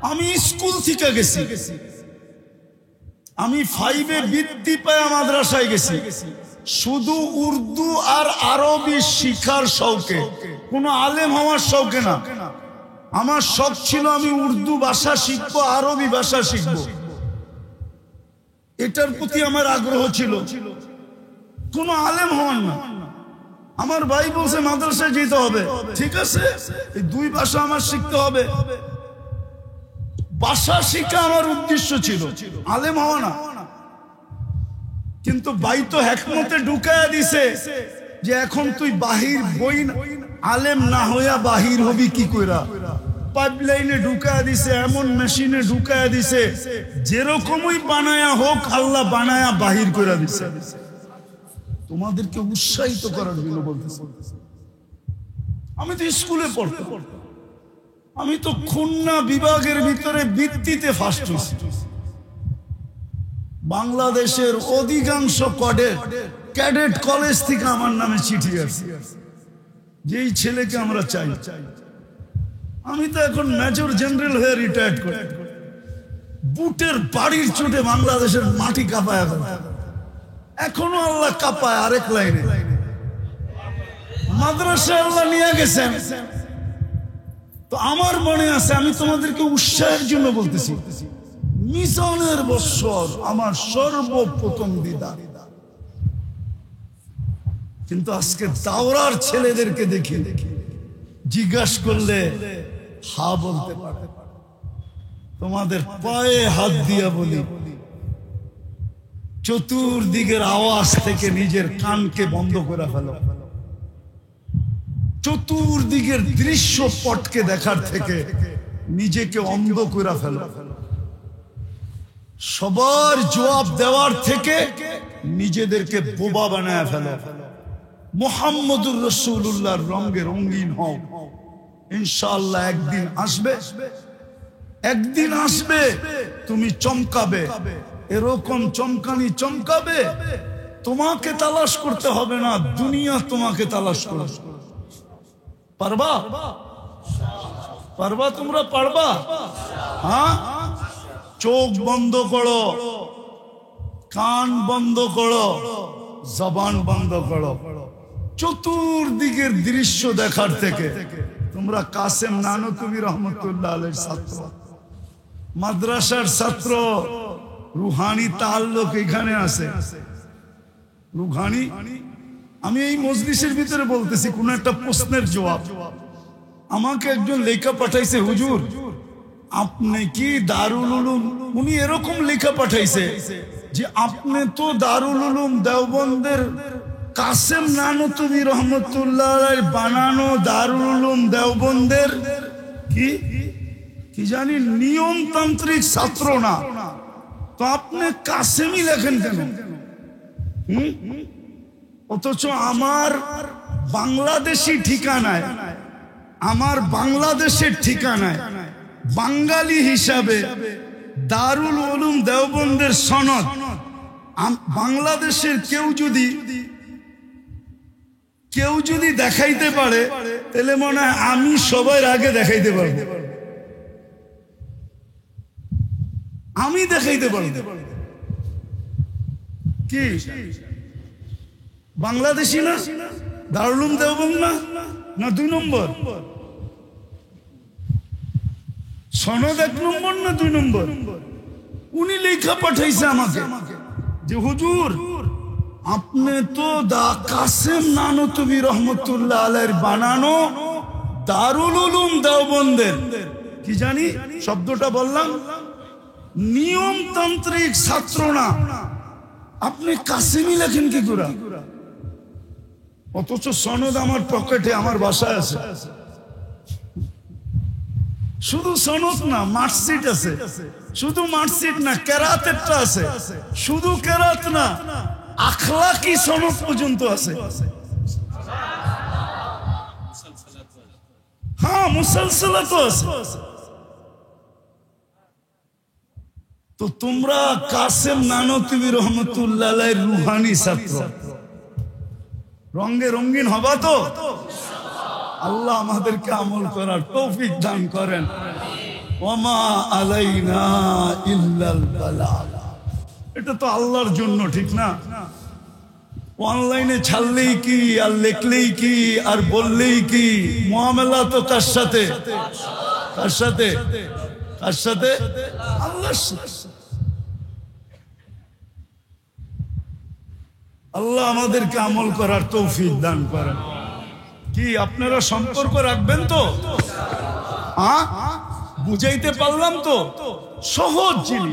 আমি স্কুল থেকে গেছি, আমি 5-এ বৃত্তি পায় মাদ্রাসায় গেছি, শুধু উর্দু আর আরবি শিখার শৌকে, কোনো আলেম হওয়ার শৌকে না। আমার শখ ছিল আমি উর্দু ভাষা শিখবো, আরবি ভাষা শিখবো, এটার প্রতি আমার আগ্রহ ছিল, কোনো আলেম হওয়ার না। আমার ভাই বলছে মাদ্রাসায় যেতে হবে, ঠিক আছে, এই 2 ভাষা আমার শিখতে হবে। ভাষা শিখা আমার উদ্দেশ্য ছিল, আলেম হওয়া না। কিন্তু ভাই তো হেকমতে ঢুকায়া দিছে যে এখন তুই বাহির বই আলেম না হইয়া বাহির হবি কি কইরা। পাইপলাইনে ঢুকায়া দিছে, এমন মেশিনে ঢুকায়া দিছে, যেরকমই বানায়া হোক আল্লাহ বানায়া বাহির কইরা দিছে। তোমাদেরকে উৎসাহিত করার জন্য বলতেছি। আমি তো স্কুলে পড়তাম, আমি তো খুলনা বিভাগের ভিতরে বৃত্তিতে ফার্স্ট হয়েছি। বাংলাদেশের অধিকাংশ ক্যাডেট কলেজ থেকে আমার নামে চিঠি আসে, যেই ছেলেকে আমরা চাই। আমি তো এখন মেজর জেনারেল হয়ে রিটায়ার্ড করি, বুটের বাড়ির চোটে বাংলাদেশের মাটি কাঁপায়, এখনো আল্লাহ কাঁপায়। আরেক লাইনে মাদ্রাসায় আল্লাহ নিয়ে গেছেন। তো আমার মনে আছে, আমি তোমাদেরকে উৎসাহের জন্য বলতেছি, মিজানের বছর আমার সর্বপ্রথম দিদার। কিন্তু আজকে দাওরার ছেলেদেরকে দেখি, জিজ্ঞাসা করলে হা বলতে পারে। তোমাদের পায়ে হাত দিয়া বলি, চতুর্দিকের আওয়াজ থেকে নিজের কানকে বন্ধ করে ফেলো। চতুর্দিকের দৃশ্য পটকে দেখার থেকে নিজেকে অন্ধ করে ফেলো। সবার জবাব দেওয়ার থেকে নিজেদেরকে বোবা বানায় ফেলো। মুহাম্মদুর রাসূলুল্লাহর রঙে রঙিন হও। ইনশাআল্লাহ একদিন আসবে, একদিন আসবে তুমি চমকাবে, এরকম চমকানি চমকাবে, তোমাকে তালাশ করতে হবে না, দুনিয়া তোমাকে তালাশ করবে। পারবা? পারবা? তোমরা পারবা? হ্যাঁ, চোখ বন্ধ করো, কান বন্ধ করো, জবান বন্ধ করো। চতুর্দিকের দৃশ্য দেখার থেকে তোমরা কাসেম নানতুবি রহমতুল্লাহ আলাইহির ছাত্র, মাদ্রাসার ছাত্র, রুহানি তাআল্লুক এখানে আছে। রুহানি, আমি এই মজলিসের ভিতরে বলতেছি কোন একটা প্রশ্নের জবাব। আমাকে একজন লেখা পাঠাইছে, হুজুর আপনি কি দারুল উলুম, উনি এরকম লেখা পাঠাইছে যে আপনি তো দারুল উলুম দেওবন্দের কাসেম নানতুবি রহমতুল্লাহ আলাইহির বানানো দারুল উলুম দেওবন্দের কি জানি নিয়মতান্ত্রিক ছাত্র না, তো আপনি কাসেমই লেখেন কেন? অথচ আমার বাংলাদেশি ঠিকানায়, আমার বাংলাদেশের ঠিকানায় বাঙালি হিসাবে দারুল উলুম দেওবন্দের সনদ বাংলাদেশের কেউ যদি দেখাইতে পারে, তাহলে মনে হয় আমি সবার আগে দেখাইতে পারবো, আমি দেখাইতে পারবো। কি বাংলাদেশি না? দারুল উলুম দেওবন্দ না 2 নম্বর? সনদ 1 নম্বর না 2 নম্বর? উনি লেখা পাঠাইছে আমাকে যে হুজুর আপনি তো দা কাসেম নানতুবি রহমতুল্লাহ আলাইহির বানানো দারুল উলুম দেওবন্দের কি জানি শব্দটা বললাম নিয়মতান্ত্রিক ছাত্র না, আপনি কাসেমই লেখেন কি করে? অথচ সনদ আমার পকেটে, আমার বাসায় আছে। শুধু সনদ না, মার্কশিট আছে। শুধু মার্কশিট না, কেরাতেরটা আছে। শুধু কেরাত না, আখলাকি সনদ পর্যন্ত আছে। হ্যাঁ, মুসালসালাতও আছে। তো তোমরা কাসেম নানতুবি রহমতুল্লাহ আলাইহির রুহানি ছাত্র, রঙে রঙিন হবা তো? আল্লাহ আমাদেরকে আমল করার তৌফিক দান করেন। ওমা আলাইনা ইল্লাল বালাগ। এটা তো আল্লাহর জন্য, ঠিক না? অনলাইনে ছাড়লেই কি আর লেখলেই কি আর বললেই কি, মুআমালা তো কার সাথে? কার সাথে? কার সাথে? আল্লাহর সাথে। আল্লাহ আমাদেরকে আমল করার তৌফিক দান করেন। কি আপনারা সম্পর্ক রাখবেন তো? বুঝাইতে পারলাম তো? সহজ জিনিস।